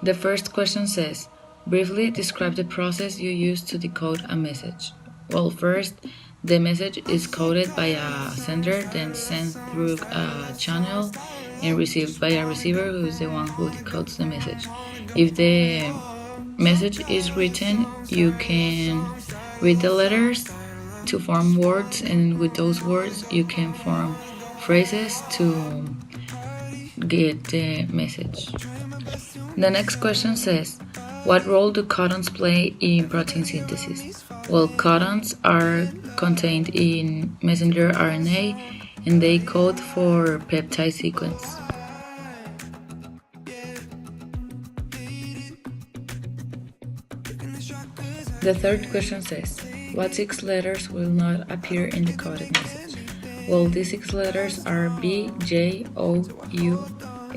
The first question says, briefly describe the process you use to decode a message. Well, first, the message is coded by a sender, then sent through a channel and received by a receiver who is the one who decodes the message. If the message is written, you can read the letters to form words, and with those words, you can form phrases to get the message. The next question says, what role do codons play in protein synthesis? Well, codons are contained in messenger RNA and they code for peptide sequence. The third question says, what 6 letters will not appear in the coded message? Well, these 6 letters are B, J, O, U,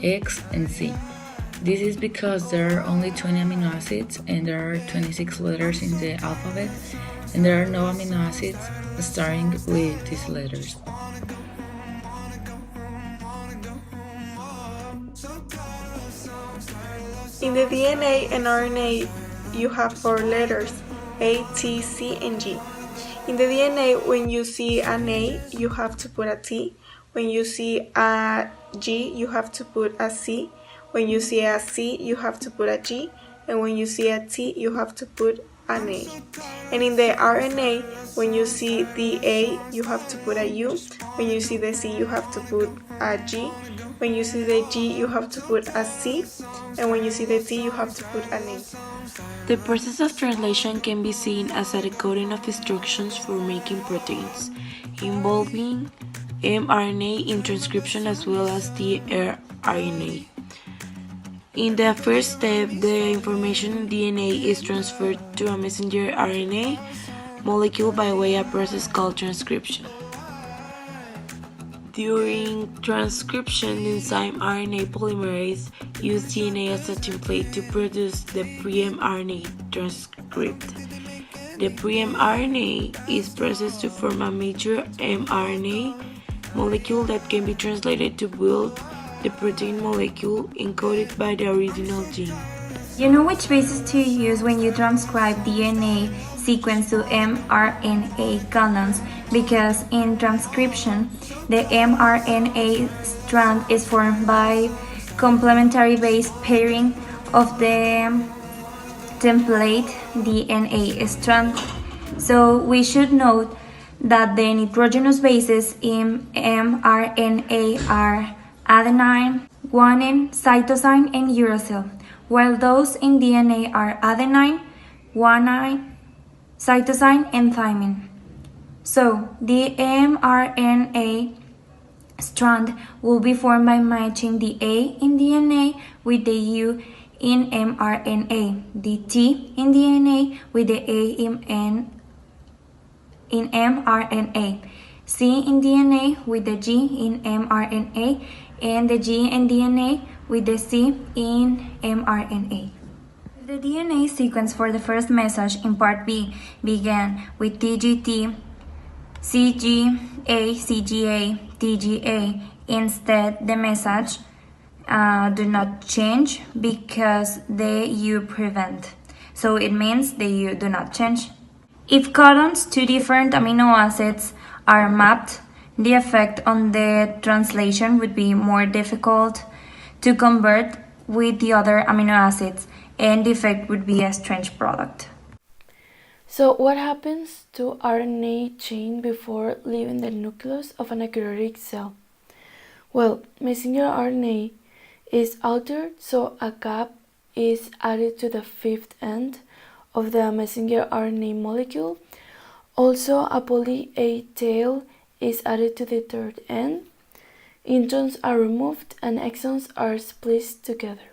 X, and Z. This is because there are only 20 amino acids and there are 26 letters in the alphabet, and there are no amino acids starting with these letters. In the DNA and RNA, you have 4 letters, A, T, C, and G. In the DNA, when you see an A, you have to put a T. When you see a G, you have to put a C. When you see a C, you have to put a G. And when you see a T, you have to put an A. And in the RNA, when you see the A, you have to put a U. When you see the C, you have to put a G. When you see the G, you have to put a C. And when you see the T, you have to put an A. The process of translation can be seen as a decoding of instructions for making proteins, involving mRNA in transcription as well as the rRNA. In the first step, the information in DNA is transferred to a messenger RNA molecule by way of a process called transcription. During transcription, the enzyme RNA polymerase uses DNA as a template to produce the pre-mRNA transcript. The pre-mRNA is processed to form a major mRNA molecule that can be translated to build the protein molecule encoded by the original gene. You know which bases to use when you transcribe DNA sequence to mRNA colons, because in transcription, the mRNA strand is formed by complementary base pairing of the template DNA strand. So we should note that the nitrogenous bases in mRNA are adenine, guanine, cytosine, and uracil, while those in DNA are adenine, guanine, cytosine, and thymine. So the mRNA strand will be formed by matching the A in DNA with the U in mRNA, the T in DNA with the A in mRNA, C in DNA with the G in mRNA, and the G in DNA with the C in mRNA. The DNA sequence for the first message in part B began with TGT, CGA, CGA, TGA. Instead, the message do not change because the U prevent. So it means the U do not change. If codons to different amino acids are mapped, the effect on the translation would be more difficult to convert with the other amino acids, and the effect would be a strange product. So what happens to RNA chain before leaving the nucleus of an eukaryotic cell? Well, messenger RNA is altered, so a cap is added to the fifth end of the messenger RNA molecule. Also, a poly A tail is added to the third end. Introns are removed and exons are spliced together.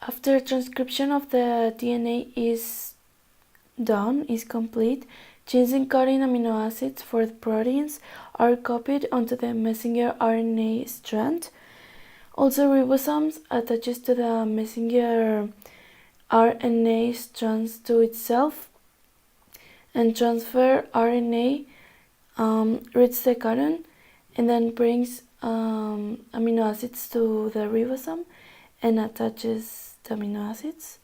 After transcription of the DNA is complete, genes encoding amino acids for the proteins are copied onto the messenger RNA strand. Also, ribosomes attaches to the messenger RNA strands to itself, and transfer RNA reads the codon and then brings amino acids to the ribosome, and attaches the amino acids.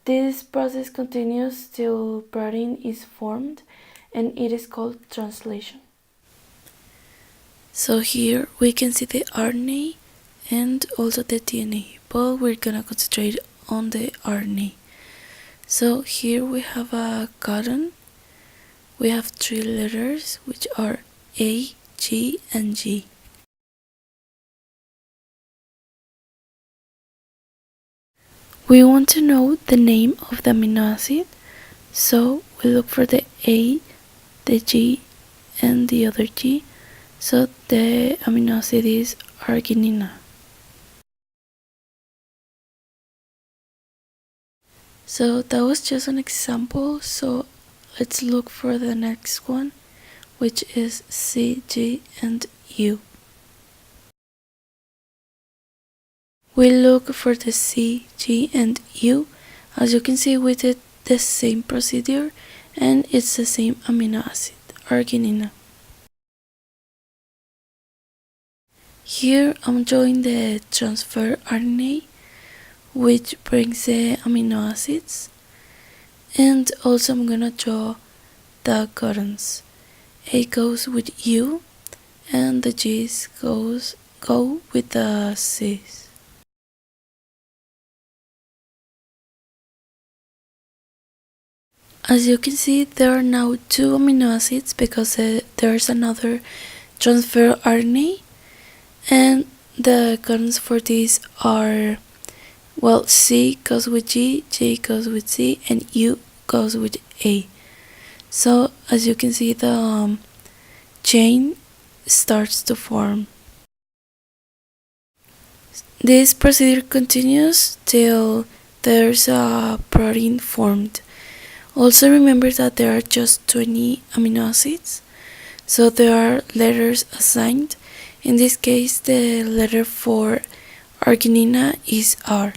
This process continues till protein is formed, and it is called translation. So here we can see the RNA and also the DNA, but we're gonna concentrate on the RNA. So here we have a codon. We have 3 letters, which are A, G, and G. We want to know the name of the amino acid, so we look for the A, the G, and the other G. So the amino acid is arginine. So that was just an example, so let's look for the next one, which is C, G, and U. We look for the C, G, and U. As you can see, we did the same procedure, and it's the same amino acid, arginine. Here I'm drawing the transfer RNA, which brings the amino acids, and also I'm gonna draw the codons. A goes with U, and the G's go with the C's. As you can see, there are now 2 amino acids because there's another transfer RNA, and the codons for these are, well, C goes with G, G goes with C, and U goes with A. So as you can see, the chain starts to form. This procedure continues till there's a protein formed. Also remember that there are just 20 amino acids, so there are letters assigned. In this case, the letter for arginine is R.